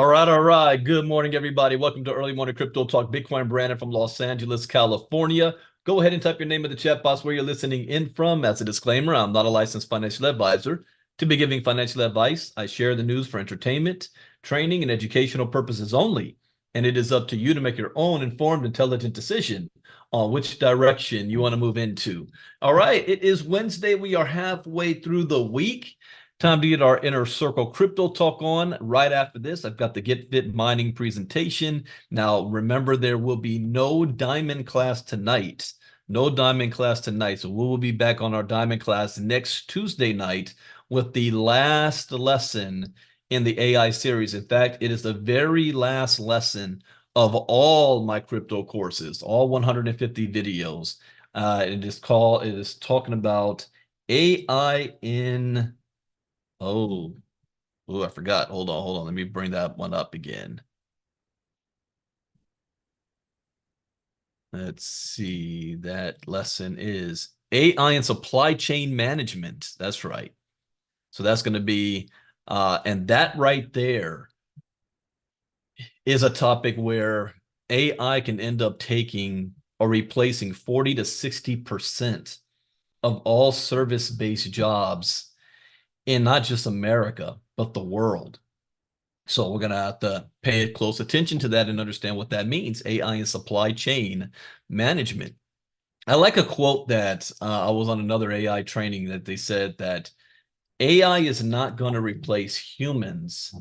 All right. Good morning, everybody. Welcome to Early Morning Crypto Talk. Bitcoin Brandon from Los Angeles, California. Go ahead and type your name in the chat box where you're listening in from. As a disclaimer, I'm not a licensed financial advisor. To be giving financial advice, I share the news for entertainment, training, and educational purposes only. And it is up to you to make your own informed, intelligent decision on which direction you want to move into. All right. It is Wednesday. We are halfway through the week. Time to get our inner circle crypto talk on. Right after this, I've got the Get Fit mining presentation. Now, remember, there will be no diamond class tonight. No diamond class tonight. So we will be back on our diamond class next Tuesday night with the last lesson in the AI series. In fact, it is the very last lesson of all my crypto courses, all 150 videos. It is talking about AI in Oh, I forgot. Hold on. Let me bring that one up again. Let's see. That lesson is AI and supply chain management. That's right. So that's going to be, and that right there is a topic where AI can end up taking or replacing 40 to 60% of all service-based jobs in not just America, but the world. So we're going to have to pay close attention to that and understand what that means. AI and supply chain management. I like a quote that I was on another AI training that they said that AI is not going to replace humans.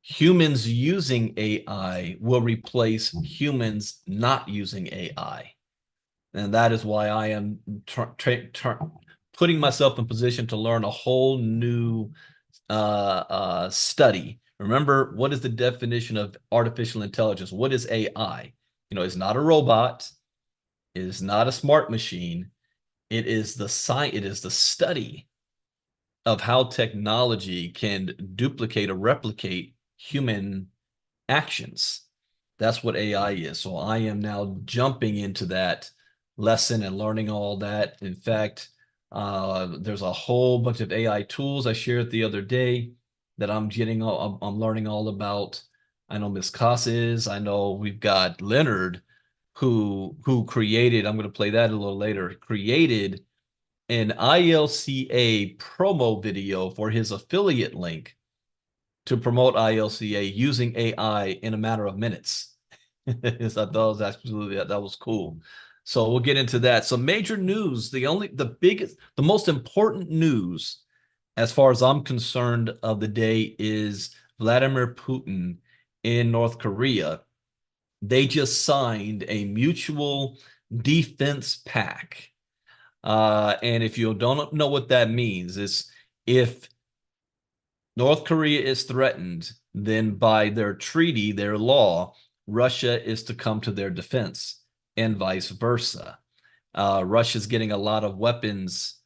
Humans using AI will replace humans not using AI. And that is why I am putting myself in position to learn a whole new study. Remember, what is the definition of artificial intelligence? What is AI? It's not a robot. It is not a smart machine. It is the science. It is the study of how technology can duplicate or replicate human actions. That's what AI is. So I am now jumping into that lesson and learning all that. In fact, there's a whole bunch of AI tools I shared the other day that I'm learning all about. I know Miss Koss is. I know we've got Leonard who created, I'm going to play that a little later, created an ILCA promo video for his affiliate link to promote ILCA using AI in a matter of minutes. I thought that was absolutely that was cool. So we'll get into that. So major news, the most important news, as far as I'm concerned, of the day is Vladimir Putin in North Korea. They just signed a mutual defense pact. And if you don't know what that means, is if North Korea is threatened, then by their treaty, their law, Russia is to come to their defense and vice versa. Russia's getting a lot of weapons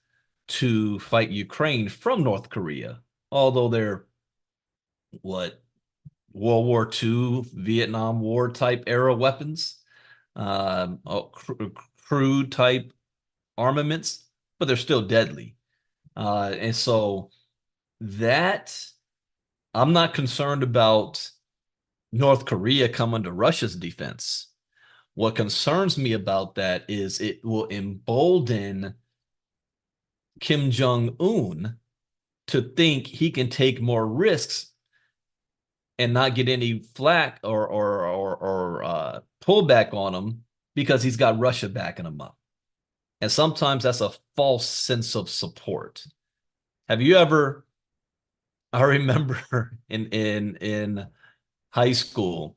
to fight Ukraine from North Korea, although they're what World War II, Vietnam War type era weapons, crude type armaments, but they're still deadly. And so that I'm not concerned about North Korea coming to Russia's defense. What concerns me about that is it will embolden Kim Jong-un to think he can take more risks and not get any flack or pullback on him because he's got Russia backing him up. And sometimes that's a false sense of support. Have you ever, I remember in high school,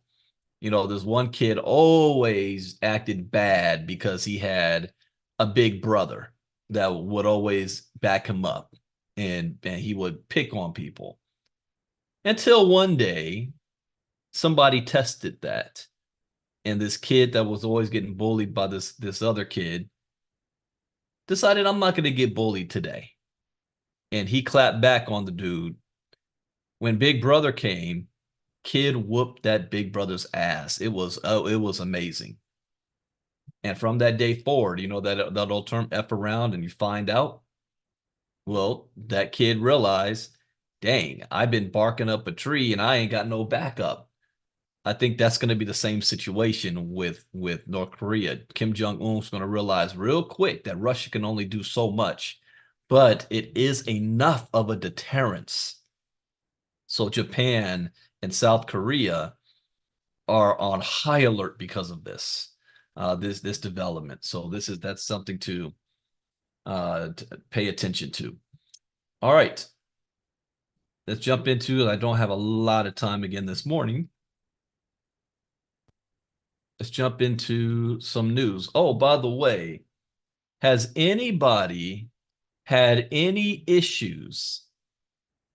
there's one kid always acted bad because he had a big brother that would always back him up and he would pick on people. Until one day, somebody tested that. And this kid that was always getting bullied by this other kid decided, I'm not going to get bullied today. And he clapped back on the dude. When Big Brother came, kid whooped that Big Brother's ass. It was amazing. And from that day forward, that old term F around and you find out. Well, that kid realized dang, I've been barking up a tree and I ain't got no backup. I think that's going to be the same situation with North Korea. Kim Jong-un's going to realize real quick that Russia can only do so much, but it is enough of a deterrence. So Japan and South Korea are on high alert because of this development. So that's something to pay attention to. All right, let's jump into it. I don't have a lot of time again this morning. Let's jump into some news. Oh, by the way, has anybody had any issues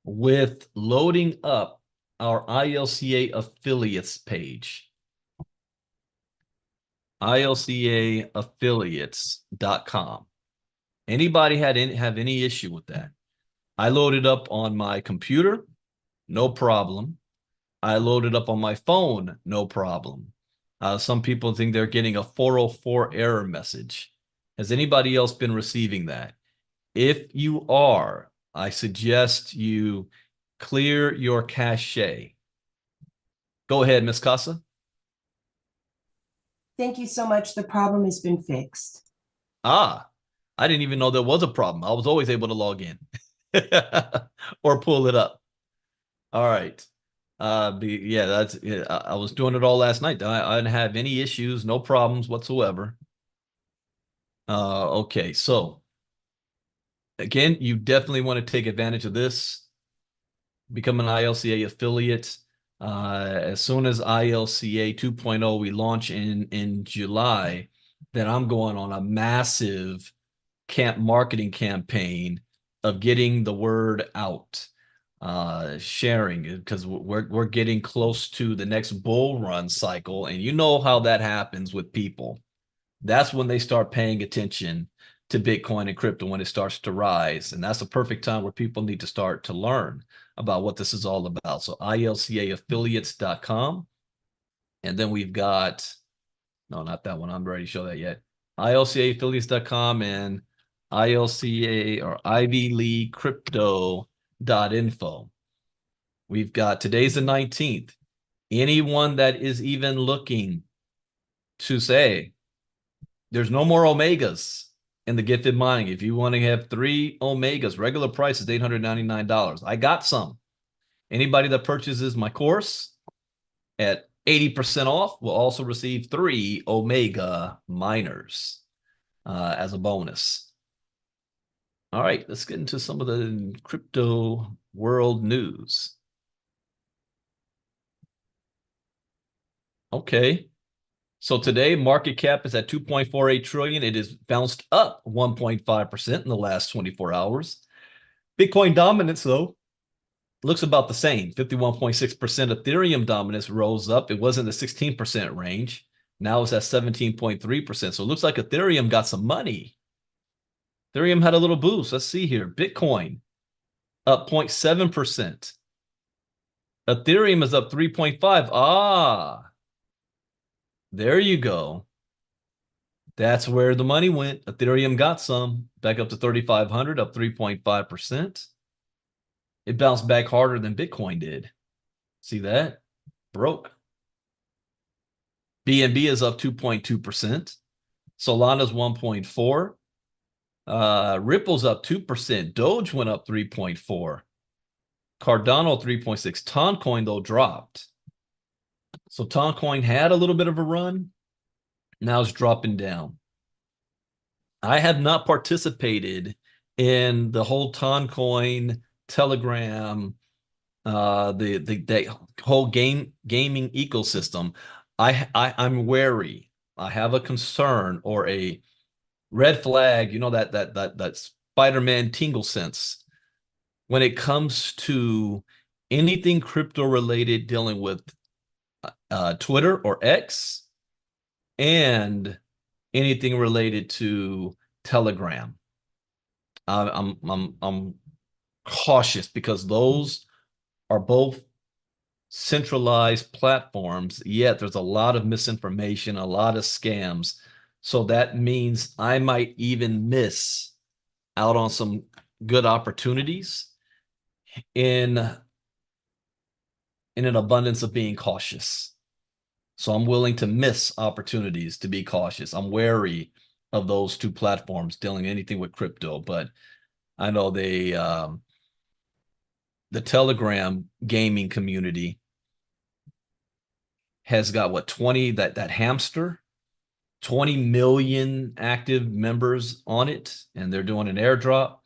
with loading up our ILCA affiliates page? ILCAaffiliates.com. Anybody have any issue with that? I loaded up on my computer, no problem. I loaded up on my phone, no problem. Some people think they're getting a 404 error message. Has anybody else been receiving that? If you are, I suggest you clear your cache. Go ahead, Ms. Casa. Thank you so much. The problem has been fixed. Ah, I didn't even know there was a problem. I was always able to log in or pull it up. All right. I was doing it all last night. I didn't have any issues, no problems whatsoever. Okay, so again, you definitely want to take advantage of this. Become an ILCA affiliate. As soon as ILCA 2.0 we launch in July, then I'm going on a massive marketing campaign of getting the word out, sharing, because we're getting close to the next bull run cycle, and you know how that happens with people. That's when they start paying attention to Bitcoin and crypto, when it starts to rise, and that's the perfect time where people need to start to learn about what this is all about. So ilcaaffiliates.com, and then we've got, no, not that one, I'm ready to show that yet. ilcaaffiliates.com and ILCA or Ivy League Crypto.info. We've got, today's the 19th. Anyone that is even looking to say, there's no more Omegas in the gifted mining. If you want to have 3 Omegas, regular price is $899. I got some. Anybody that purchases my course at 80% off will also receive 3 Omega miners as a bonus. All right, let's get into some of the crypto world news. Okay, so today market cap is at 2.48 trillion. It has bounced up 1.5% in the last 24 hours. Bitcoin dominance, though, looks about the same. 51.6%. Ethereum dominance rose up. It was in the 16% range. Now it's at 17.3%. So it looks like Ethereum got some money. Ethereum had a little boost. Let's see here. Bitcoin up 0.7%. Ethereum is up 3.5. Ah, there you go. That's where the money went. Ethereum got some. Back up to 3,500, up 3.5%. It bounced back harder than Bitcoin did. See that? Broke. BNB is up 2.2%. Solana's 1.4%. Ripple's up 2%. Doge went up 3.4%. Cardano 3.6%. Toncoin, though, dropped. So Toncoin had a little bit of a run. Now it's dropping down. I have not participated in the whole Toncoin, Telegram, the whole gaming ecosystem. I'm wary. I have a concern or a red flag, you know, that Spider-Man tingle sense when it comes to anything crypto related dealing with Twitter or X, and anything related to Telegram. I'm cautious because those are both centralized platforms, yet there's a lot of misinformation, a lot of scams. So that means I might even miss out on some good opportunities. in an abundance of being cautious. So I'm willing to miss opportunities to be cautious. I'm wary of those two platforms dealing anything with crypto, but I know the Telegram gaming community has got what 20 that hamster 20 million active members on it, and they're doing an airdrop.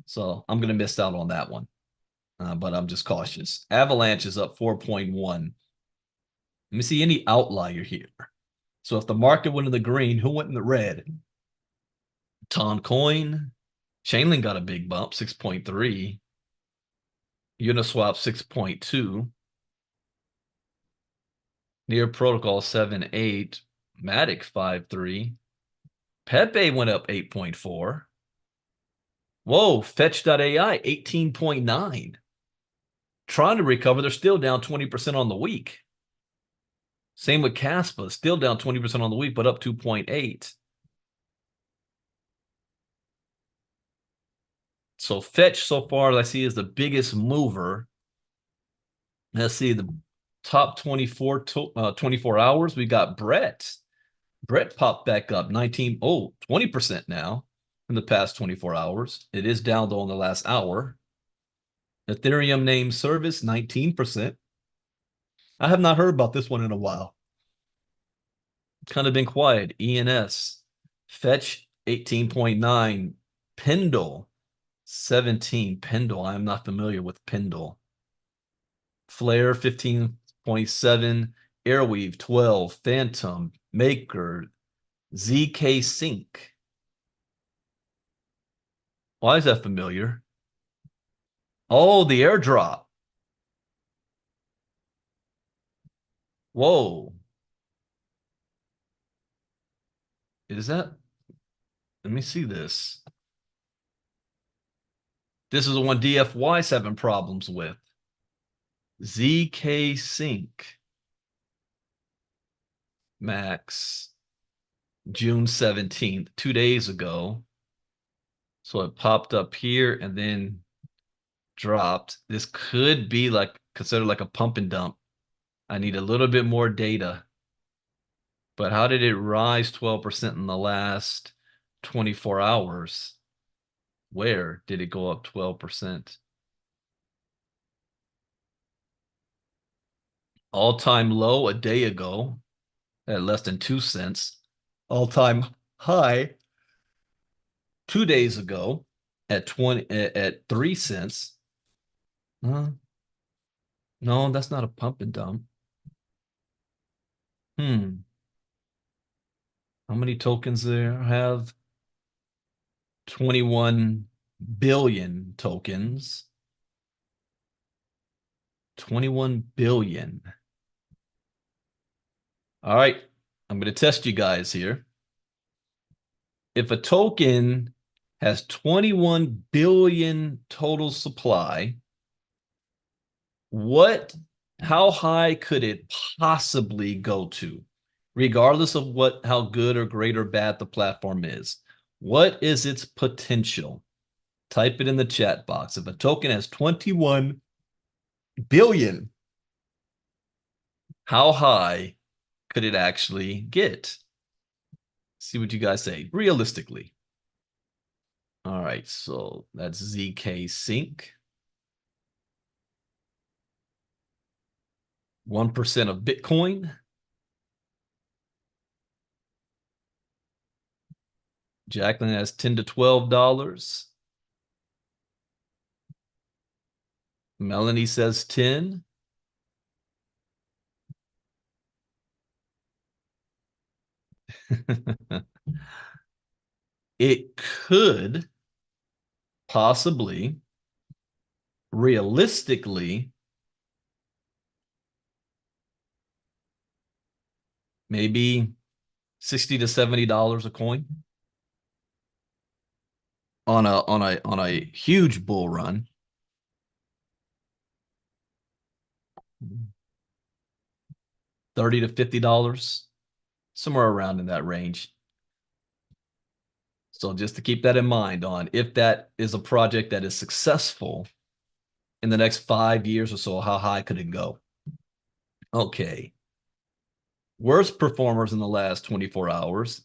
So I'm going to miss out on that one, but I'm just cautious. Avalanche is up 4.1. Let me see any outlier here. So if the market went in the green, who went in the red? Toncoin. Chainlink got a big bump, 6.3. Uniswap, 6.2. Near Protocol, 7.8. Matic, 5.3. Pepe went up 8.4. Whoa, Fetch.ai, 18.9. Trying to recover. They're still down 20% on the week. Same with Caspa, still down 20% on the week, but up 2.8. So Fetch so far, I see, is the biggest mover. Let's see the top 24 hours. We got Brett. Brett popped back up 20% now in the past 24 hours. It is down though in the last hour. Ethereum name service, 19%. I have not heard about this one in a while. Kind of been quiet. ENS, Fetch, 18.9. Pendle, 17. Pendle, I am not familiar with Pendle. Flare, 15.7. Airweave, 12. Phantom, Maker, ZK Sync. Why is that familiar? Oh, the airdrop. Whoa. Is that? Let me see this. This is the one DFY's having problems with. ZK Sync. Max. June 17th, 2 days ago. So it popped up here and then dropped. This could be like considered like a pump and dump. I need a little bit more data. But how did it rise 12% in the last 24 hours? Where did it go up 12%? All-time low a day ago at less than 2 cents. All-time high 2 days ago at 3 cents. No, that's not a pump and dump. How many tokens there have? 21 billion tokens. 21 billion. All right, I'm going to test you guys here. If a token has 21 billion total supply, how high could it possibly go to, regardless of how good or great or bad the platform is? What is its potential? Type it in the chat box. If a token has 21 billion, how high could it actually get? See what you guys say, realistically. All right, so that's ZK Sync. 1% of Bitcoin. Jacqueline has $10 to $12. Melanie says 10. It could possibly, realistically, maybe $60 to $70 a coin on a huge bull run. $30 to $50, somewhere around in that range. So just to keep that in mind on if that is a project that is successful in the next 5 years or so? How high could it go? Okay. Worst performers in the last 24 hours.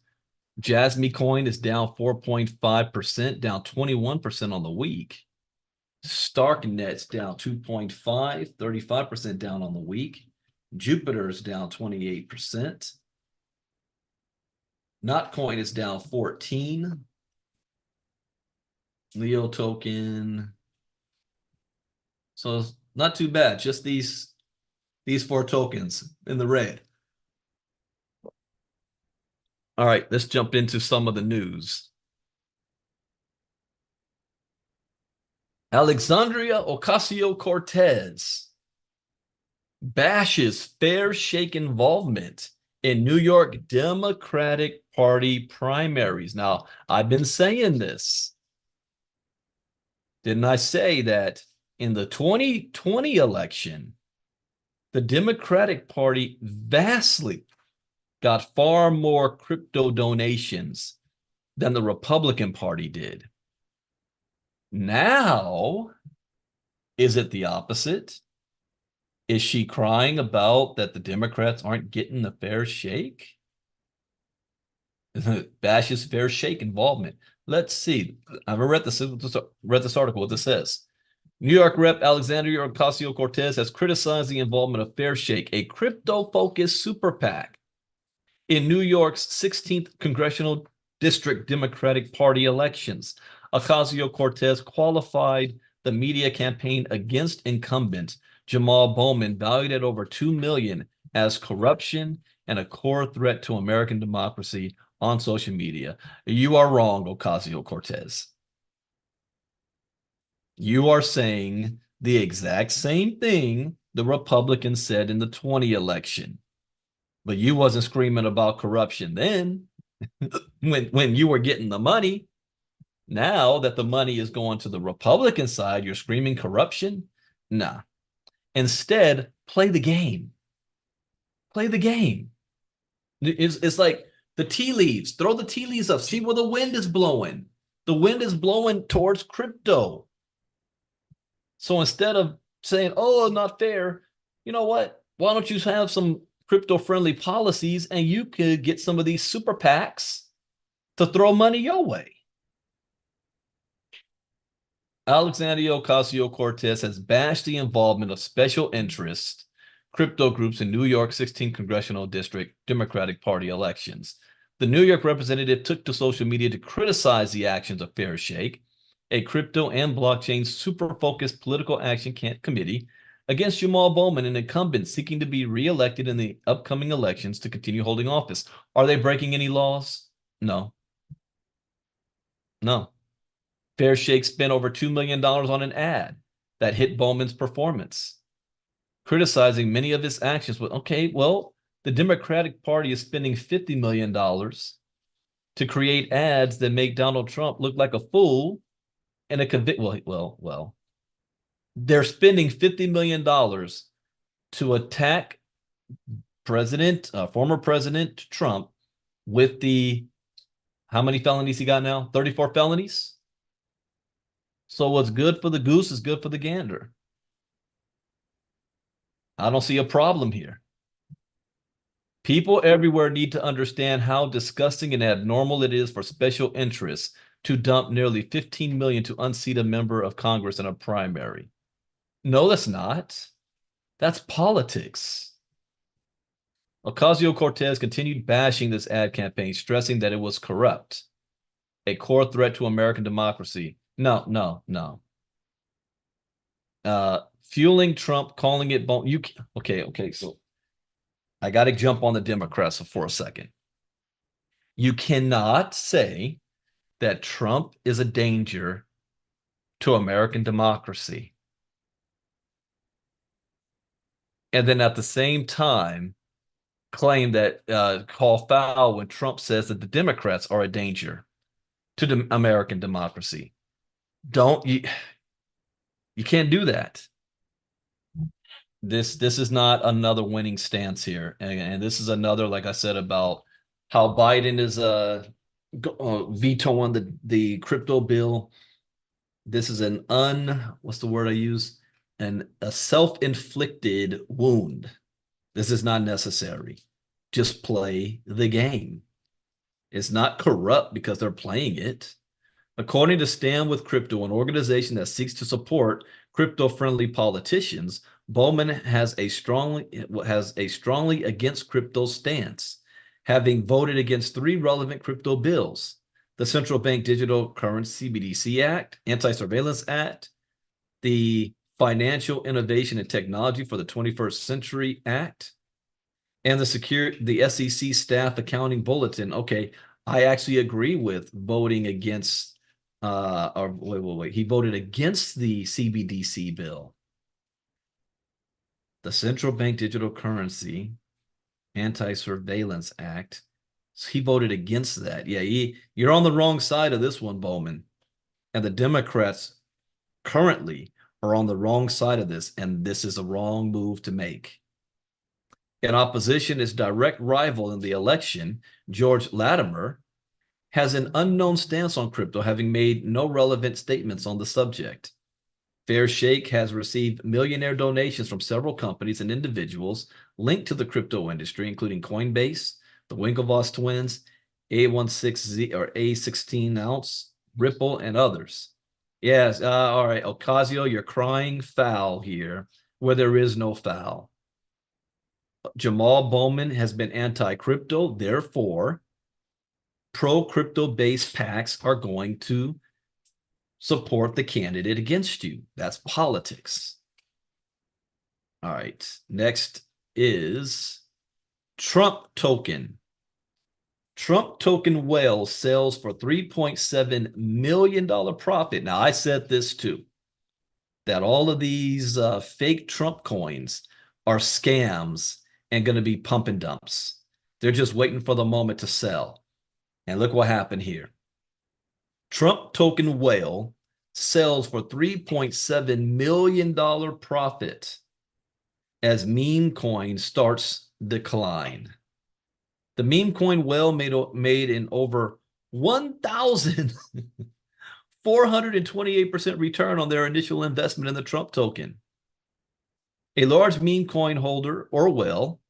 Jasmy Coin is down 4.5%, down 21% on the week. StarkNet's down 2.5, 35% down on the week. Jupiter's down 28%. Notcoin is down 14. Leo token. So it's not too bad. Just these four tokens in the red. All right, let's jump into some of the news. Alexandria Ocasio-Cortez bashes fair shake involvement in New York Democratic Party primaries. Now, I've been saying this. Didn't I say that in the 2020 election, the Democratic Party vastly got far more crypto donations than the Republican Party did? Now, is it the opposite? Is she crying about that the Democrats aren't getting the fair shake? Bashes fair shake involvement. Let's see. I haven't read this article. What this says. New York Rep. Alexandria Ocasio-Cortez has criticized the involvement of Fair Shake, a crypto-focused super PAC, in New York's 16th Congressional District Democratic Party elections. Ocasio-Cortez qualified the media campaign against incumbent Jamal Bowman, valued at over $2 million, as corruption and a core threat to American democracy on social media. You are wrong, Ocasio-Cortez. You are saying the exact same thing the Republicans said in the 20 election. But you wasn't screaming about corruption then when you were getting the money. Now that the money is going to the Republican side, you're screaming corruption? Nah. Instead, play the game. Play the game. It's like the tea leaves. Throw the tea leaves up. See where the wind is blowing. The wind is blowing towards crypto. So instead of saying, oh, not fair, you know what? Why don't you have some crypto-friendly policies and you could get some of these super PACs to throw money your way? Alexandria Ocasio-Cortez has bashed the involvement of special interest crypto groups in New York's 16th Congressional District Democratic Party elections. The New York representative took to social media to criticize the actions of Fair Shake, a crypto and blockchain super-focused political action committee, against Jamal Bowman, an incumbent seeking to be re-elected in the upcoming elections to continue holding office. Are they breaking any laws? No. No. Fair Shake spent over $2 million on an ad that hit Bowman's performance, criticizing many of his actions. With, okay, well, the Democratic Party is spending $50 million to create ads that make Donald Trump look like a fool and well, they're spending $50 million to attack former President Trump with how many felonies he got now? 34 felonies? So what's good for the goose is good for the gander. I don't see a problem here. People everywhere need to understand how disgusting and abnormal it is for special interests to dump nearly $15 million to unseat a member of Congress in a primary. No, that's not. That's politics. Ocasio-Cortez continued bashing this ad campaign, stressing that it was corrupt, a core threat to American democracy. No. Fueling Trump, calling it okay. So I got to jump on the Democrats for a second. You cannot say that Trump is a danger to American democracy, and then at the same time claim that call foul when Trump says that the Democrats are a danger to the American democracy. You can't do that. This is not another winning stance here, and this is another, like I said, about how Biden is vetoing the crypto bill. This is what's the word I use? a self-inflicted wound. This is not necessary. Just play the game. It's not corrupt because they're playing it. According to Stand with Crypto, an organization that seeks to support crypto-friendly politicians, Bowman has a strongly against crypto stance, having voted against 3 relevant crypto bills: the Central Bank Digital Currency (CBDC) Act, Anti-Surveillance Act, the Financial Innovation and Technology for the 21st Century Act, and the SEC Staff Accounting Bulletin. Okay, I actually agree with voting against or wait. He voted against the CBDC bill. The Central Bank Digital Currency Anti-Surveillance Act. So he voted against that. Yeah, you're on the wrong side of this one, Bowman. And the Democrats currently are on the wrong side of this, and this is a wrong move to make. In opposition, his direct rival in the election, George Latimer, has an unknown stance on crypto, having made no relevant statements on the subject. Fair Shake has received millionaire donations from several companies and individuals linked to the crypto industry, including Coinbase, the Winklevoss twins, A16Z or A16 ounce, Ripple, and others. Yes, all right, Ocasio, you're crying foul here where there is no foul. Jamal Bowman has been anti-crypto, therefore, pro-crypto-based PACs are going to support the candidate against you. That's politics. All right, next is Trump token. Trump token whale sells for $3.7 million profit. Now, I said this too, that all of these fake Trump coins are scams and going to be pump and dumps. They're just waiting for the moment to sell. And look what happened here. Trump token whale sells for $3.7 million profit as meme coin starts decline. The meme coin whale made an over 1,428% return on their initial investment in the Trump token. A large meme coin holder or whale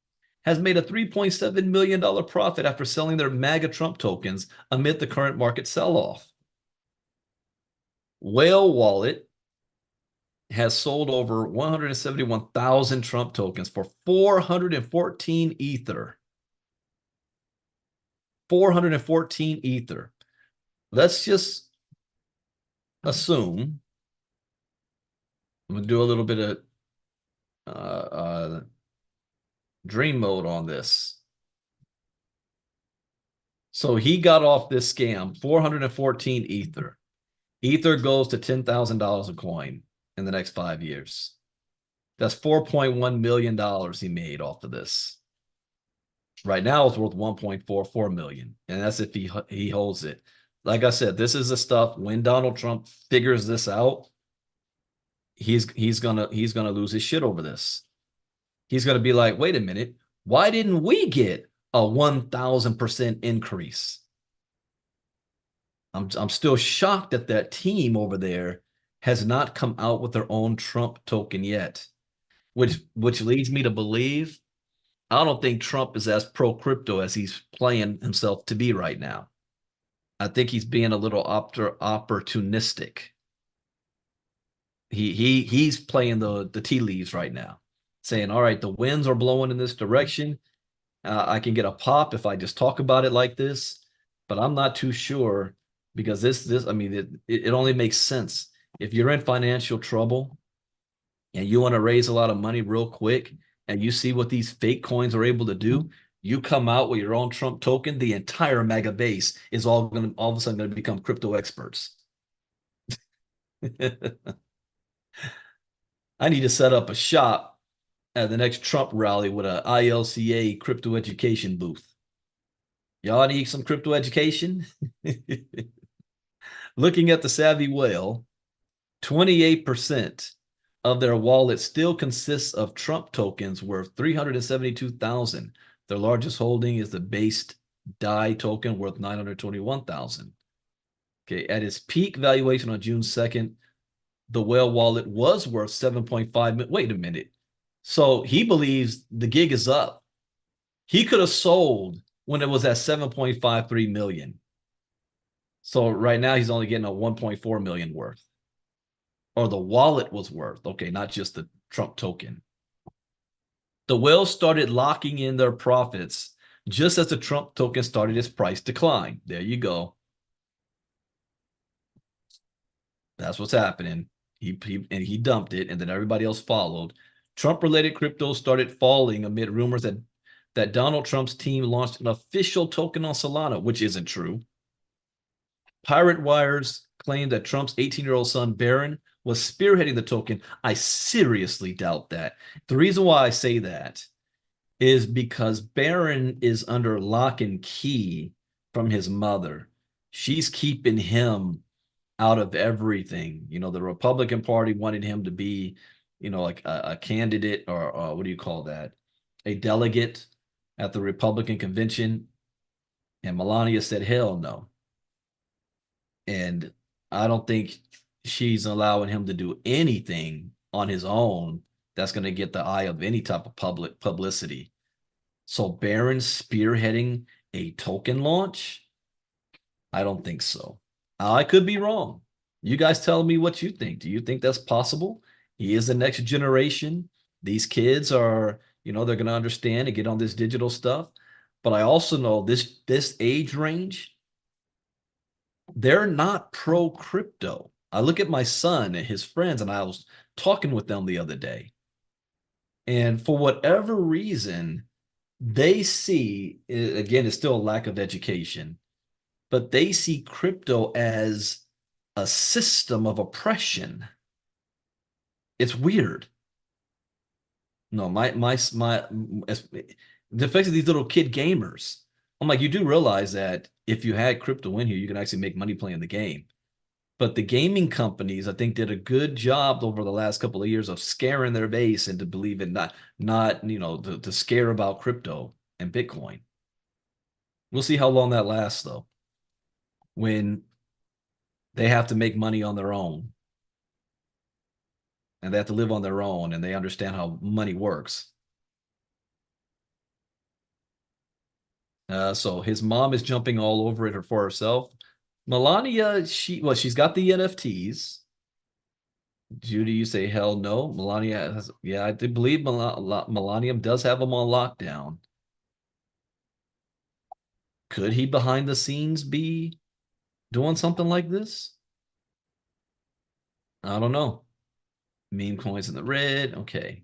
has made a $3.7 million profit after selling their MAGA Trump tokens amid the current market sell-off. Whale Wallet has sold over 171,000 Trump tokens for 414 Ether. 414 Ether. Let's just assume, I'm going to do a little bit of dream mode on this. So he got off this scam, 414 Ether. Ether goes to $10,000 a coin in the next 5 years. That's $4.1 million he made off of this. Right now, it's worth $1.44 million, and that's if he holds it. Like I said, this is the stuff when Donald Trump figures this out, he's gonna lose his shit over this. He's gonna be like, wait a minute, why didn't we get a 1,000% increase? I'm still shocked that that team over there has not come out with their own Trump token yet, which leads me to believe I don't think Trump is as pro-crypto as he's playing himself to be right now. I think he's being a little opportunistic. He's playing the tea leaves right now, saying, all right, the winds are blowing in this direction. I can get a pop if I just talk about it like this, but I'm not too sure because I mean, it only makes sense. If you're in financial trouble and you want to raise a lot of money real quick and you see what these fake coins are able to do, you come out with your own Trump token, the entire mega base is all of a sudden going to become crypto experts. I need to set up a shop at the next Trump rally with an ILCA crypto education booth. Y'all need some crypto education? Looking at the Savvy Whale, 28% of their wallet still consists of Trump tokens worth 372,000. Their largest holding is the based DAI token worth 921,000. Okay, at its peak valuation on June 2nd, the whale wallet was worth 7.5 million. Wait a minute. So he believes the gig is up. He could have sold when it was at 7.53 million. So right now he's only getting a 1.4 million worth. Or the wallet was worth. Okay, not just the Trump token. The whales started locking in their profits just as the Trump token started its price decline. There you go. That's what's happening. He dumped it, and then everybody else followed. Trump-related cryptos started falling amid rumors that Donald Trump's team launched an official token on Solana, which isn't true. Pirate Wires claimed that Trump's 18-year-old son, Barron, was spearheading the token. I seriously doubt that. The reason why I say that is because Barron is under lock and key from his mother. She's keeping him out of everything. You know, the Republican Party wanted him to be, like a candidate or what do you call that? A delegate at the Republican convention. And Melania said, hell no. And I don't think she's allowing him to do anything on his own that's going to get the eye of any type of public publicity. So Barron spearheading a token launch? I don't think so. I could be wrong. You guys tell me what you think. Do you think that's possible? He is the next generation. These kids are, they're going to understand and get on this digital stuff. But I also know this age range, they're not pro crypto. I look at my son and his friends, and I was talking with them the other day. And for whatever reason, they see, again, it's still a lack of education, but they see crypto as a system of oppression. It's weird. No, the effects of these little kid gamers. I'm like, you do realize that if you had crypto in here, you can actually make money playing the game. But the gaming companies, I think, did a good job over the last couple of years of scaring their base into believing not to scare about crypto and Bitcoin. We'll see how long that lasts, though, when they have to make money on their own and they have to live on their own and they understand how money works. So his mom is jumping all over it for herself. Melania, she's got the NFTs. Judy, you say hell no. Melania has, yeah, I do believe Melania does have them on lockdown. Could he behind the scenes be doing something like this? I don't know. Meme coins in the red. Okay.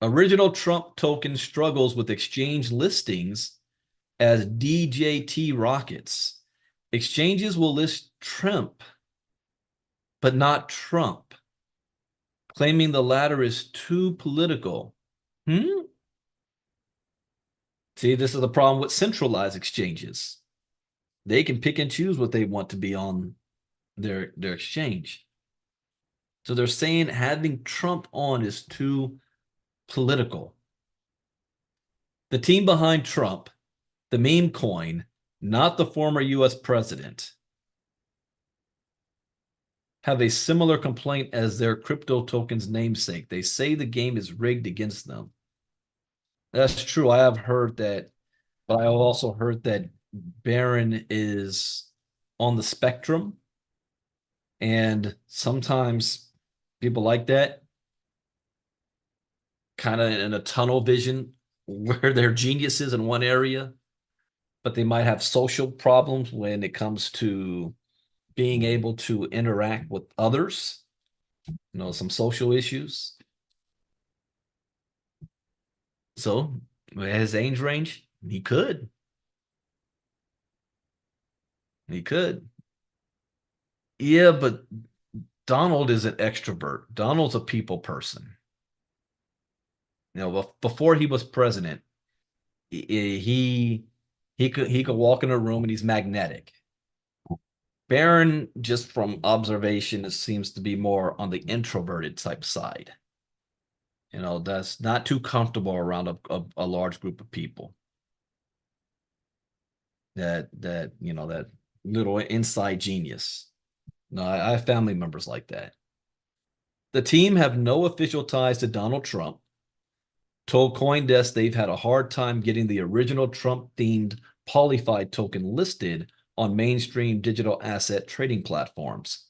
Original Trump token struggles with exchange listings as DJT rockets. Exchanges will list Trump, but not Trump, claiming the latter is too political. See, this is the problem with centralized exchanges. They can pick and choose what they want to be on their exchange. So they're saying having Trump on is too political. The team behind Trump, the meme coin, not the former US president, have a similar complaint as their crypto token's namesake. They say the game is rigged against them. That's true. I have heard that, but I have also heard that Barron is on the spectrum. And sometimes people like that, kind of in a tunnel vision where they're geniuses in one area, but they might have social problems when it comes to being able to interact with others, some social issues. So his age range, he could. He could. Yeah, but Donald is an extrovert. Donald's a people person. Before he was president, he could walk in a room and he's magnetic. Barron, just from observation, it seems to be more on the introverted type side. That's not too comfortable around a large group of people. That little inside genius. No, I have family members like that. The team have no official ties to Donald Trump. Told CoinDesk they've had a hard time getting the original Trump-themed Polyfi token listed on mainstream digital asset trading platforms.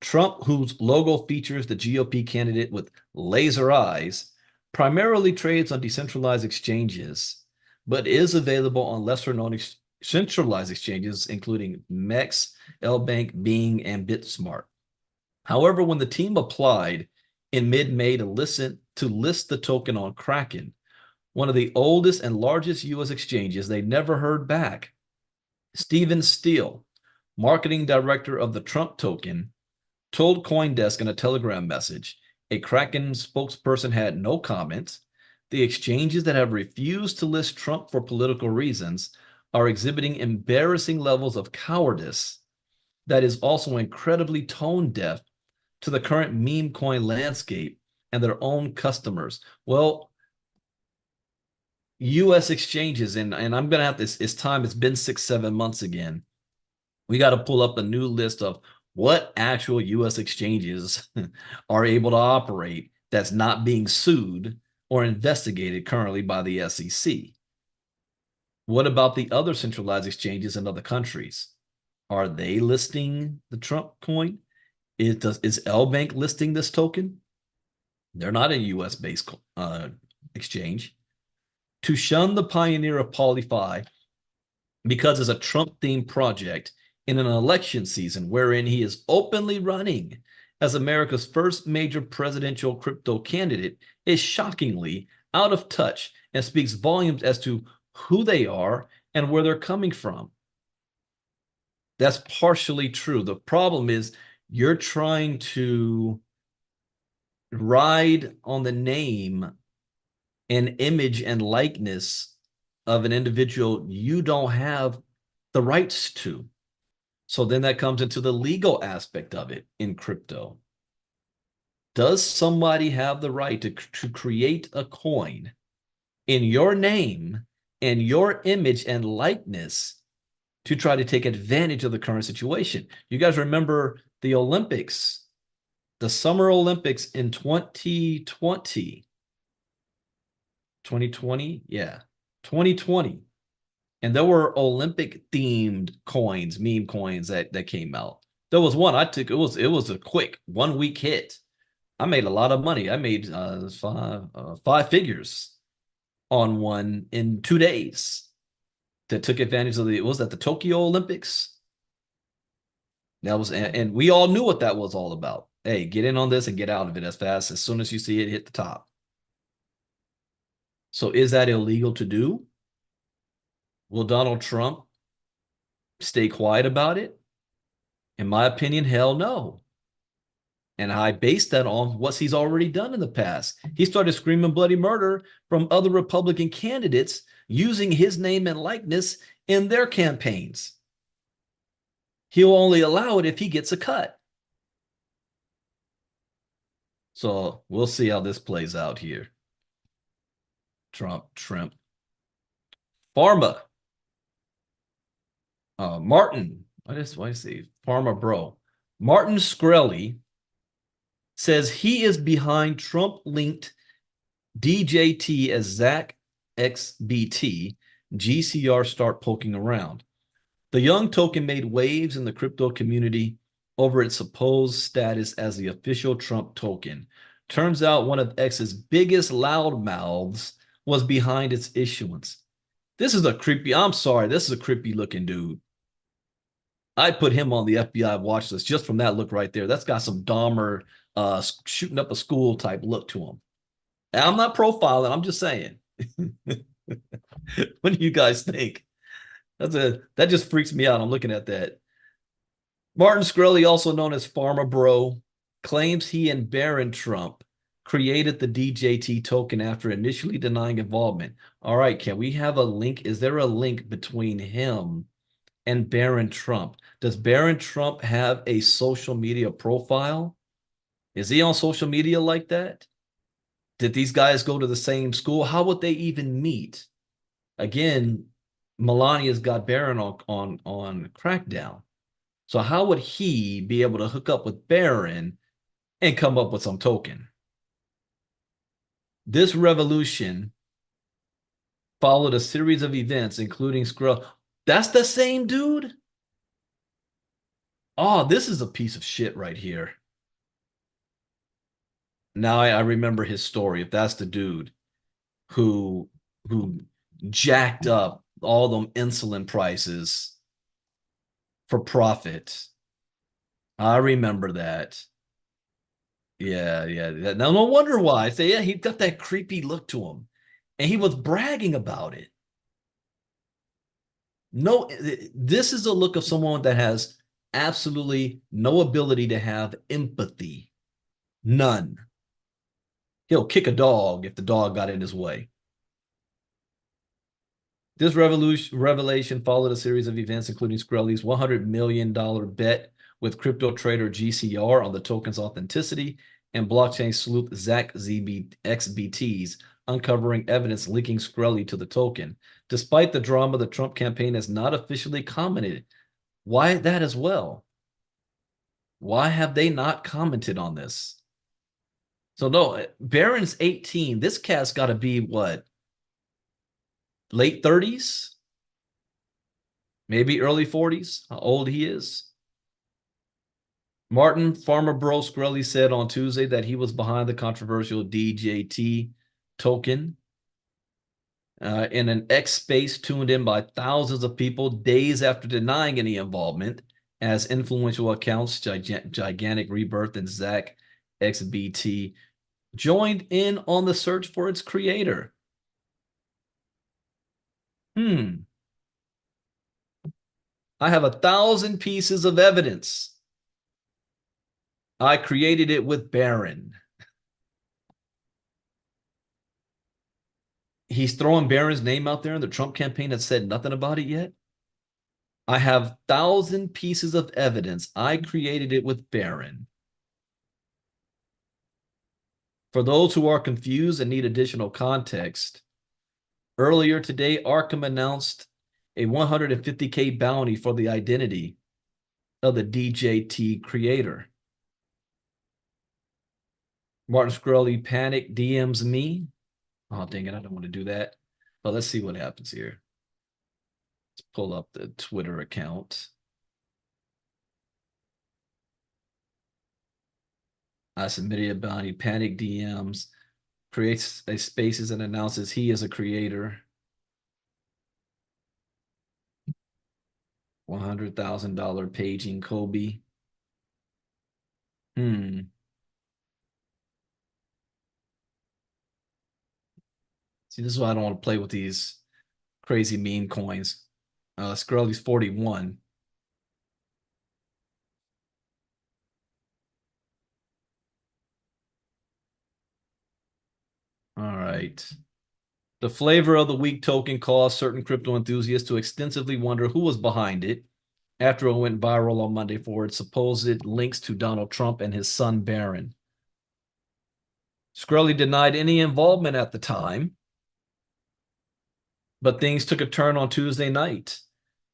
Trump, whose logo features the GOP candidate with laser eyes, primarily trades on decentralized exchanges, but is available on lesser-known centralized exchanges, including MEX, LBank, Bing, and BitSmart. However, when the team applied in mid-May to list the token on Kraken, one of the oldest and largest U.S. exchanges, they never heard back. Stephen Steele, marketing director of the Trump token, told CoinDesk in a Telegram message a Kraken spokesperson had no comments. The exchanges that have refused to list Trump for political reasons are exhibiting embarrassing levels of cowardice that is also incredibly tone deaf to the current meme coin landscape and their own customers. Well, US exchanges, and I'm gonna have this, it's time, it's been 6-7 months again. We got to pull up a new list of what actual US exchanges are able to operate that's not being sued or investigated currently by the SEC. What about the other centralized exchanges in other countries? Are they listing the Trump coin? Is LBank listing this token? They're not a US based exchange. To shun the pioneer of Polyfi because it's a Trump themed project in an election season wherein he is openly running as America's first major presidential crypto candidate is shockingly out of touch and speaks volumes as to who they are and where they're coming from. That's partially true. The problem is you're trying to ride on the name and image and likeness of an individual you don't have the rights to. So then that comes into the legal aspect of it in crypto. Does somebody have the right to create a coin in your name and your image and likeness to try to take advantage of the current situation? You guys remember the Olympics, the Summer Olympics in 2020. 2020? Yeah, 2020. And there were Olympic themed coins, meme coins that came out. There was one I took, it was a quick 1 week hit. I made a lot of money. I made five figures on one in 2 days that took advantage of was that the Tokyo Olympics? That was, and we all knew what that was all about. Hey, get in on this and get out of it as fast as soon as you see it hit the top. So is that illegal to do? Will Donald Trump stay quiet about it? In my opinion, hell no. And I base that on what he's already done in the past. He started screaming bloody murder from other Republican candidates using his name and likeness in their campaigns. He'll only allow it if he gets a cut. So we'll see how this plays out here. Trump. Pharma. Martin. What is he? Pharma bro. Martin Shkreli says he is behind Trump-linked DJT as Zach XBT. GCR start poking around. The young token made waves in the crypto community over its supposed status as the official Trump token. Turns out one of X's biggest loudmouths was behind its issuance. This is a creepy, I'm sorry, this is a creepy looking dude. I put him on the FBI watch list just from that look right there. That's got some Dahmer shooting up a school type look to him. And I'm not profiling, I'm just saying. What do you guys think? That just freaks me out. I'm looking at that. Martin Shkreli, also known as Pharma Bro, claims he and Barron Trump created the DJT token after initially denying involvement. All right, can we have a link? Is there a link between him and Barron Trump? Does Barron Trump have a social media profile? Is he on social media like that? Did these guys go to the same school? How would they even meet? Again, Melania's got Barron on crackdown. So how would he be able to hook up with Barron and come up with some token? This revolution followed a series of events, including Skrull. That's the same dude? Oh, this is a piece of shit right here. Now I remember his story. If that's the dude who who jacked up all them insulin prices for profit. I remember that. Yeah, yeah. Now, no wonder why. I say, yeah, he got that creepy look to him. And he was bragging about it. No, this is a look of someone that has absolutely no ability to have empathy. None. He'll kick a dog if the dog got in his way. This revelation followed a series of events, including Skrelly's $100 million bet with crypto trader GCR on the token's authenticity and blockchain sleuth Zach XBT's uncovering evidence linking Skrelly to the token. Despite the drama, the Trump campaign has not officially commented. Why that as well? Why have they not commented on this? So no, Barron's 18. This cat's got to be what? Late 30s? Maybe early 40s? How old he is? Martin Farmer Bro Skrelly said on Tuesday that he was behind the controversial DJT token in an X space tuned in by thousands of people days after denying any involvement, as influential accounts Gigantic Rebirth and Zach XBT joined in on the search for its creator. I have 1,000 pieces of evidence. I created it with Barron. He's throwing Barron's name out there in the Trump campaign that said nothing about it yet. I have 1,000 pieces of evidence. I created it with Barron. For those who are confused and need additional context, earlier today, Arkham announced a 150K bounty for the identity of the DJT creator. Martin Skrelly panic DMs me. Oh, dang it. I don't want to do that. But let's see what happens here. Let's pull up the Twitter account. I submitted a bounty. Panic DMs. Creates a spaces and announces he is a creator. $100,000 paging Kobe. See, this is why I don't want to play with these crazy meme coins. Skrelly's 41. All right. The flavor of the week token caused certain crypto enthusiasts to extensively wonder who was behind it after it went viral on Monday for its supposed links to Donald Trump and his son Barron. Skrelly denied any involvement at the time, but things took a turn on Tuesday night.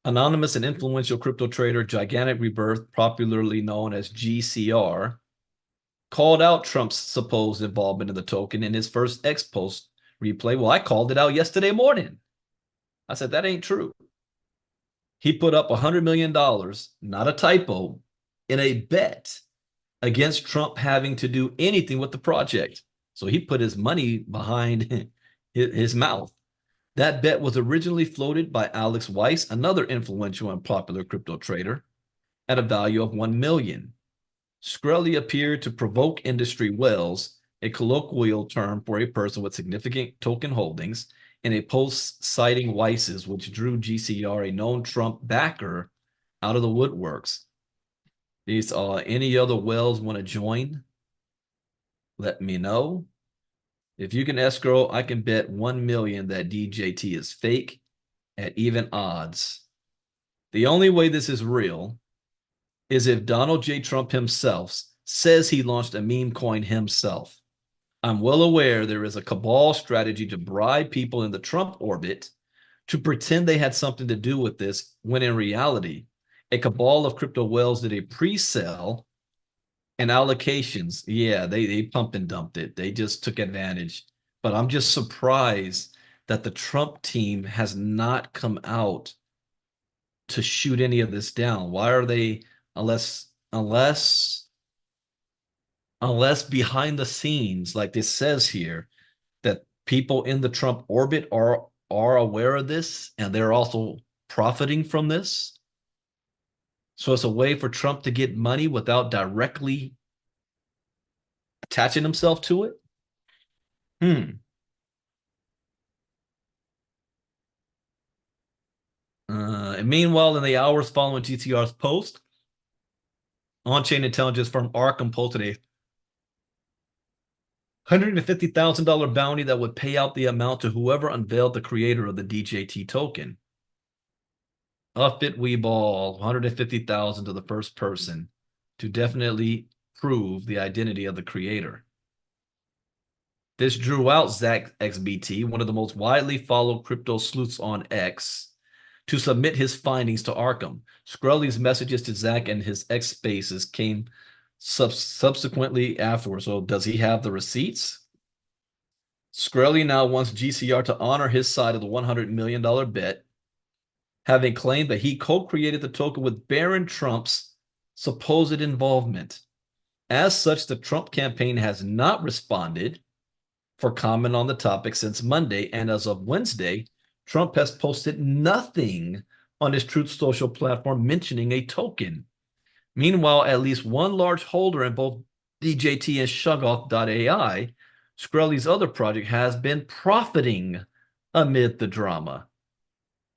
Anonymous and influential crypto trader Gigantic Rebirth, popularly known as GCR, called out Trump's supposed involvement in the token in his first X post replay. Well, I called it out yesterday morning. I said, that ain't true. He put up $100 million, not a typo, in a bet against Trump having to do anything with the project. So he put his money behind his mouth. That bet was originally floated by Alex Weiss, another influential and popular crypto trader, at a value of $1 million. Skrelly appeared to provoke industry wells, a colloquial term for a person with significant token holdings, in a post citing Weiss's, which drew GCR, a known Trump backer, out of the woodworks. These any other wells want to join? Let me know. If you can escrow, I can bet 1 million that DJT is fake at even odds. The only way this is real is if Donald J. Trump himself says he launched a meme coin himself. I'm well aware there is a cabal strategy to bribe people in the Trump orbit to pretend they had something to do with this, when in reality, A cabal of crypto whales did a pre-sell and allocations. Yeah, they pumped and dumped it. They just took advantage. But I'm just surprised that the Trump team has not come out to shoot any of this down. Why are they, unless behind the scenes, like this says here, that people in the Trump orbit are aware of this and they're also profiting from this? So it's a way for Trump to get money without directly attaching himself to it? Hmm. And meanwhile, in the hours following GTR's post, on-chain intelligence firm Arkham posted a $150,000 bounty that would pay out the amount to whoever unveiled the creator of the DJT token. Up it we ball, 150,000 to the first person to definitely prove the identity of the creator. This drew out Zach XBT, one of the most widely followed crypto sleuths on X, to submit his findings to Arkham. Skrelly's messages to Zach and his X spaces came subsequently afterwards. So does he have the receipts? Skrelly now wants GCR to honor his side of the $100 million bet, having claimed that he co-created the token with Barron Trump's supposed involvement. As such, the Trump campaign has not responded for comment on the topic since Monday, and as of Wednesday, Trump has posted nothing on his Truth Social platform mentioning a token. Meanwhile, at least one large holder in both DJT and Shoggoth.ai, Skrelly's other project, has been profiting amid the drama.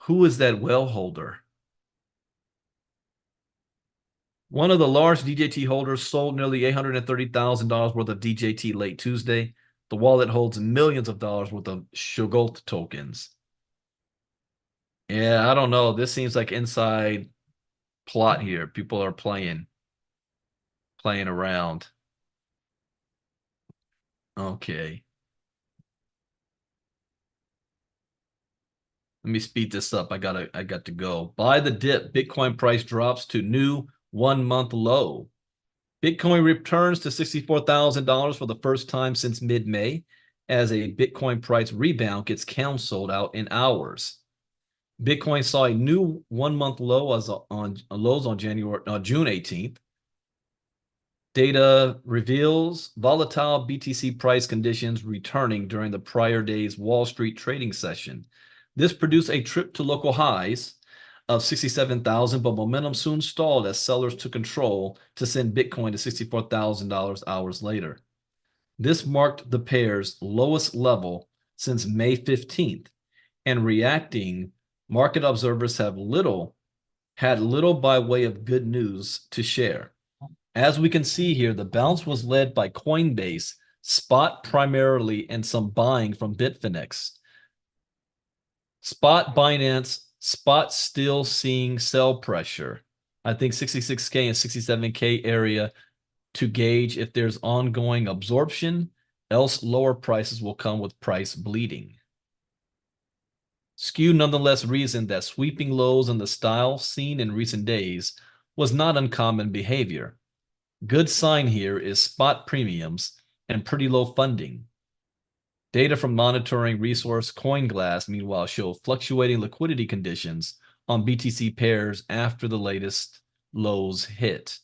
Who is that whale holder? One of the large DJT holders sold nearly $830,000 worth of DJT late Tuesday. The wallet holds millions of dollars worth of Shoggoth tokens. Yeah, I don't know. This seems like inside plot here. People are playing around. Okay. Let me speed this up. I got to go. Buy the dip. Bitcoin price drops to new 1-month low. Bitcoin returns to $64,000 for the first time since mid-May as a Bitcoin price rebound gets canceled out in hours. Bitcoin saw a new 1-month low on lows on June 18th. Data reveals volatile BTC price conditions returning during the prior day's Wall Street trading session. This produced a trip to local highs of 67,000, but momentum soon stalled as sellers took control to send Bitcoin to $64,000 hours later. This marked the pair's lowest level since May 15th, and reacting, market observers had little by way of good news to share. As we can see here, the bounce was led by Coinbase, spot primarily, and some buying from Bitfinex. Spot Binance, spot still seeing sell pressure. I think 66K and 67K area to gauge if there's ongoing absorption, else lower prices will come with price bleeding. Skew nonetheless reasoned that sweeping lows in the style seen in recent days was not uncommon behavior. Good sign here is spot premiums and pretty low funding. Data from monitoring resource CoinGlass, meanwhile, show fluctuating liquidity conditions on BTC pairs after the latest lows hit.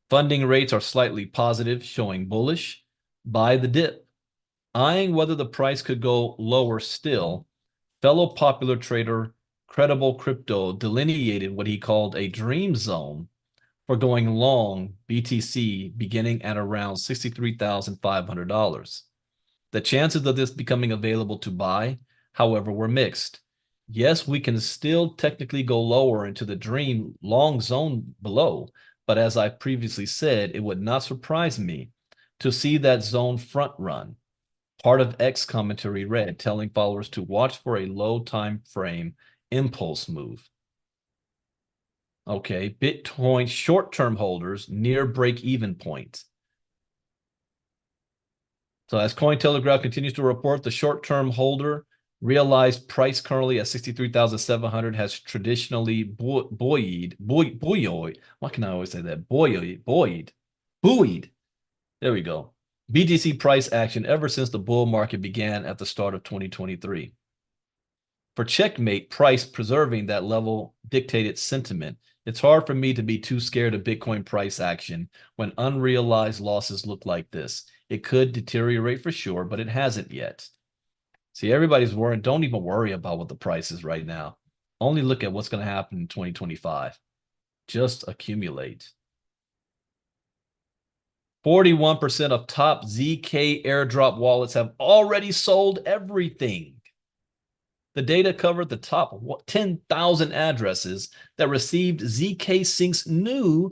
Funding rates are slightly positive, showing bullish. Buy the dip. Eyeing whether the price could go lower still, fellow popular trader Credible Crypto delineated what he called a dream zone for going long BTC beginning at around $63,500. The chances of this becoming available to buy, however, were mixed. Yes, we can still technically go lower into the dream long zone below, but as I previously said, it would not surprise me to see that zone front run. Part of X commentary read, telling followers to watch for a low time frame impulse move. Okay, Bitcoin short-term holders near break-even point. So as Cointelegraph continues to report, the short-term holder Realized price currently at 63,700 has traditionally buoyed. Why can I always say that? Buoyed. There we go. BTC price action ever since the bull market began at the start of 2023. For checkmate, price preserving that level dictated sentiment. It's hard for me to be too scared of Bitcoin price action when unrealized losses look like this. It could deteriorate for sure, but it hasn't yet. See, everybody's worrying. Don't even worry about what the price is right now. Only look at what's going to happen in 2025. Just accumulate. 41% of top ZK airdrop wallets have already sold everything. The data covered the top 10,000 addresses that received ZK Sync's new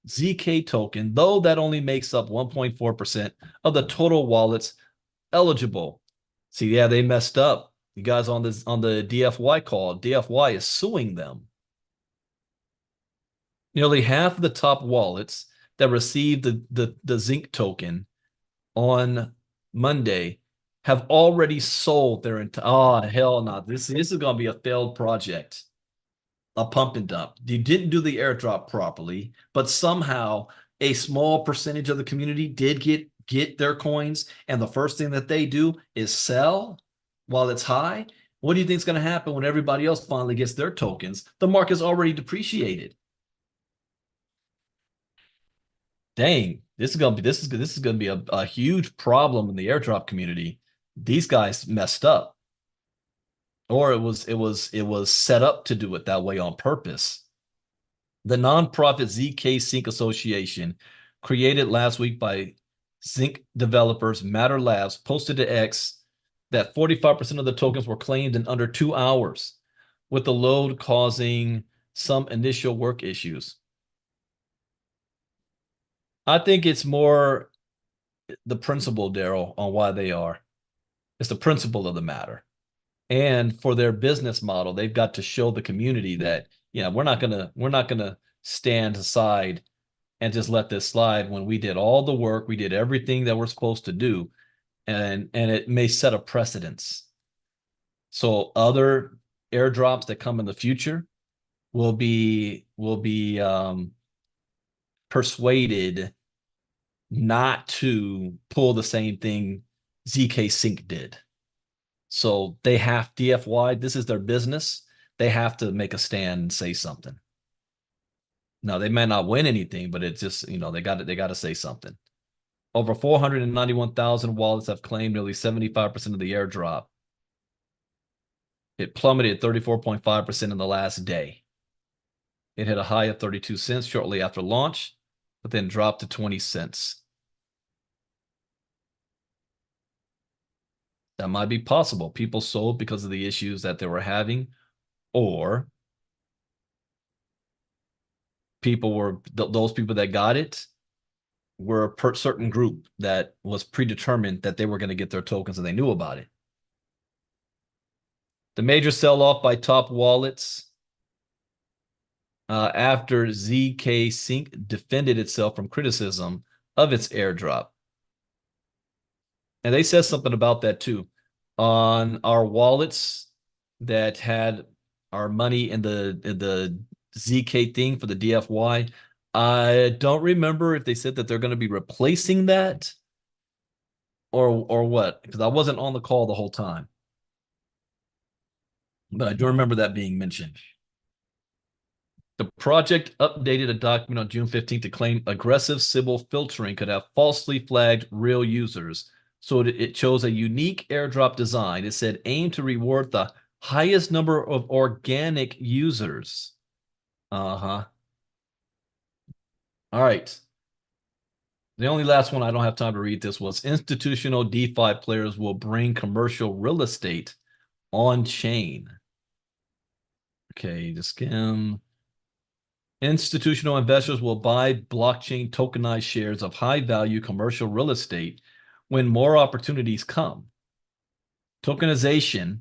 ZK token, though that only makes up 1.4% of the total wallets eligible. See, yeah, they messed up. You guys on the DFY call, DFY is suing them. Nearly half of the top wallets that received the Zinc token on Monday have already sold their entire. Oh, hell no. This is going to be a failed project. A pump and dump. You didn't do the airdrop properly, but somehow a small percentage of the community did get their coins, and the first thing that they do is sell while it's high. What do you think is going to happen when everybody else finally gets their tokens? The market's already depreciated. Dang, this is gonna be a huge problem in the airdrop community. These guys messed up, or it was set up to do it that way on purpose. The nonprofit ZK Sync Association, created last week by Zinc developers Matter Labs, posted to X that 45% of the tokens were claimed in under 2 hours, with the load causing some initial work issues. I think it's more the principle, Daryl, on why they are. It's the principle of the matter. And for their business model, they've got to show the community that, yeah, we're not gonna stand aside and just let this slide when we did all the work, we did everything that we're supposed to do, and it may set a precedence. So other airdrops that come in the future will be persuaded not to pull the same thing ZK Sync did. So they have DFY, this is their business. They have to make a stand and say something. Now they may not win anything, but it's just, they got to say something. Over 491,000 wallets have claimed nearly 75% of the airdrop. It plummeted 34.5% in the last day. It hit a high of 32 cents shortly after launch, but then dropped to 20 cents. That might be possible. People sold because of the issues that they were having, or those people that got it were a certain group that was predetermined that they were going to get their tokens and they knew about it. The major sell-off by top wallets after ZK Sync defended itself from criticism of its airdrop. And they said something about that too. On our wallets that had our money in the ZK thing for the DFY, I don't remember if they said that they're going to be replacing that or what, because I wasn't on the call the whole time. But I do remember that being mentioned. The project updated a document on June 15th to claim aggressive Sybil filtering could have falsely flagged real users. So it chose a unique airdrop design. It said aim to reward the highest number of organic users. Uh-huh. All right. The only last one, I don't have time to read this, was institutional DeFi players will bring commercial real estate on chain. Okay, just skim. Institutional investors will buy blockchain tokenized shares of high value commercial real estate when more opportunities come. Tokenization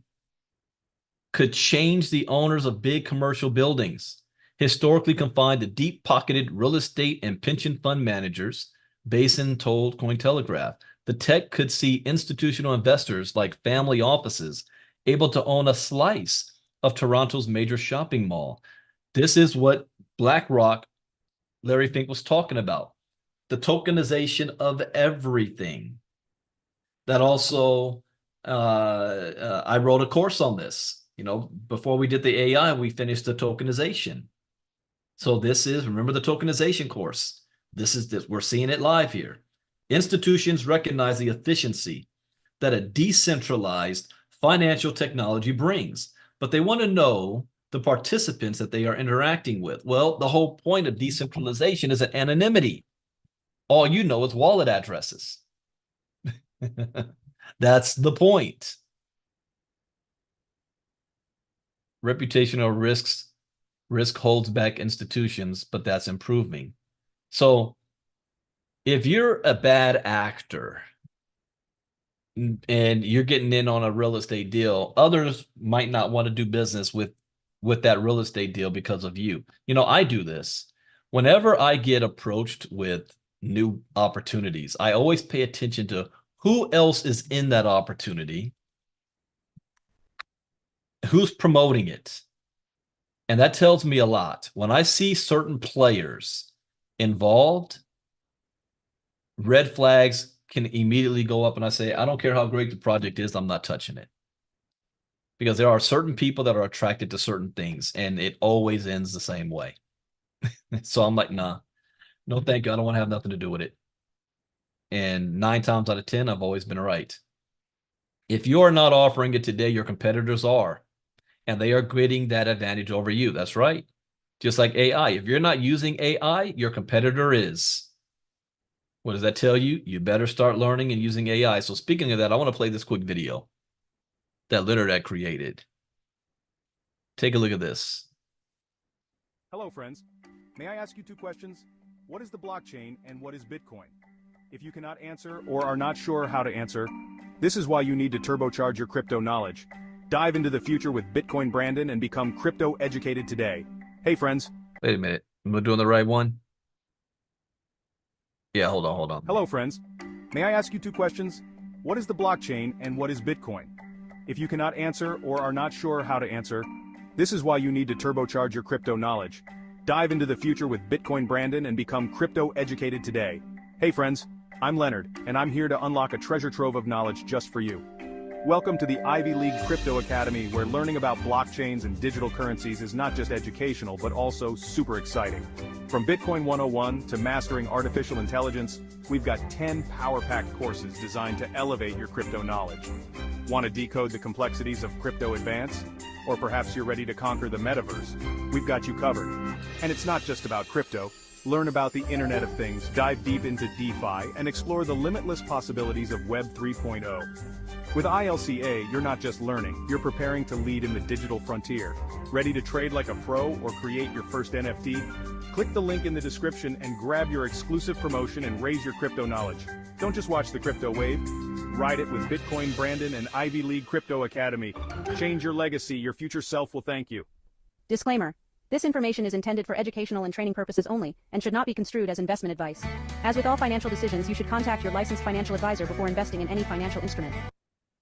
could change the owners of big commercial buildings, historically confined to deep-pocketed real estate and pension fund managers, Basin told Cointelegraph. The tech could see institutional investors like family offices able to own a slice of Toronto's major shopping mall. This is what BlackRock, Larry Fink was talking about. The tokenization of everything. That also, I wrote a course on this. Before we did the AI, we finished the tokenization. So remember the tokenization course. We're seeing it live here. Institutions recognize the efficiency that a decentralized financial technology brings, but they want to know the participants that they are interacting with. Well, the whole point of decentralization is anonymity. All you know is wallet addresses. That's the point. Reputational risk holds back institutions, but that's improving. So if you're a bad actor and you're getting in on a real estate deal, others might not want to do business with that real estate deal because of you. I do this. Whenever I get approached with new opportunities, I always pay attention to who else is in that opportunity, who's promoting it. And that tells me a lot. When I see certain players involved, red flags can immediately go up, and I say, I don't care how great the project is, I'm not touching it. Because there are certain people that are attracted to certain things, and it always ends the same way. So I'm like, nah, no, thank you. I don't want to have nothing to do with it. And 9 times out of 10, I've always been right. If you are not offering it today, your competitors are, and they are getting that advantage over you. That's right. Just like AI. If you're not using AI, your competitor is. What does that tell you? You better start learning and using AI. So speaking of that, I want to play this quick video that Leonard had created. Take a look at this. Hello, friends. May I ask you 2 questions? What is the blockchain and what is Bitcoin? If you cannot answer or are not sure how to answer, this is why you need to turbocharge your crypto knowledge. Dive into the future with Bitcoin Brandon and become crypto educated today. Hey, friends. Wait a minute. Am I doing the right one? Yeah, hold on. Hello, friends. May I ask you 2 questions? What is the blockchain and what is Bitcoin? If you cannot answer or are not sure how to answer, this is why you need to turbocharge your crypto knowledge. Dive into the future with Bitcoin Brandon and become crypto educated today. Hey, friends. I'm Leonard, and I'm here to unlock a treasure trove of knowledge just for you. Welcome to the Ivy League Crypto Academy, where learning about blockchains and digital currencies is not just educational, but also super exciting. From Bitcoin 101 to mastering artificial intelligence, we've got 10 power-packed courses designed to elevate your crypto knowledge. Want to decode the complexities of crypto advance? Or perhaps you're ready to conquer the metaverse? We've got you covered. And it's not just about crypto. Learn about the Internet of Things, dive deep into DeFi, and explore the limitless possibilities of Web 3.0. With ILCA, you're not just learning, you're preparing to lead in the digital frontier. Ready to trade like a pro or create your first NFT? Click the link in the description and grab your exclusive promotion and raise your crypto knowledge. Don't just watch the crypto wave, ride it with Bitcoin Brandon and Ivy League Crypto Academy. Change your legacy, your future self will thank you. Disclaimer. This information is intended for educational and training purposes only, and should not be construed as investment advice. As with all financial decisions, you should contact your licensed financial advisor before investing in any financial instrument.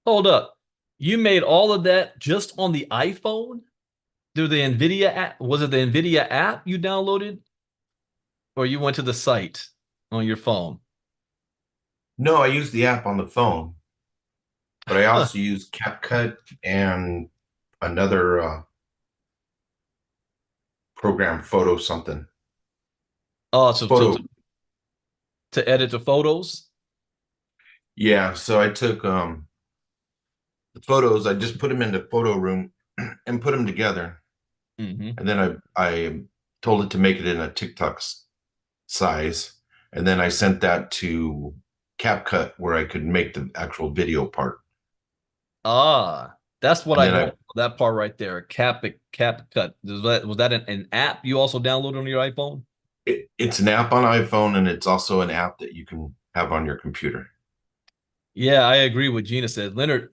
Hold up. You made all of that just on the iPhone? Through the NVIDIA app? Was it the NVIDIA app you downloaded? Or you went to the site on your phone? No, I use the app on the phone, but I also use CapCut and another program, photo something. Oh, so Photo. to edit the photos? Yeah, so I took the photos, I just put them into photo room and put them together. Mm-hmm. And then I told it to make it in a TikTok size. And then I sent that to CapCut where I could make the actual video part. Ah, that's what And I then know. That part right there, CapCut. Was that an app you also downloaded on your iPhone? It's an app on iPhone, and it's also an app that you can have on your computer. Yeah, I agree with Gina said. Leonard,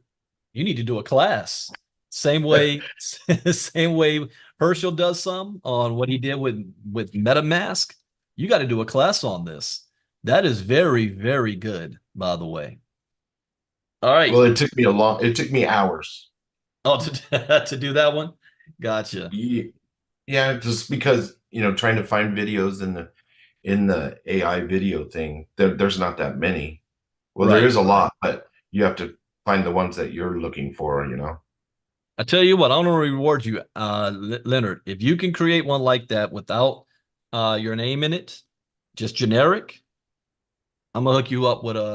you need to do a class. Same way, same way Herschel does some on what he did with MetaMask. You got to do a class on this. That is very, very good, by the way. All right. Well, it took me hours. Oh, to do that one? Gotcha. Yeah, just because, trying to find videos in the AI video thing, there's not that many. Well, there Right. is a lot, but you have to find the ones that you're looking for. I tell you what, I want to reward you, Leonard. If you can create one like that without your name in it, just generic, I'm gonna hook you up with a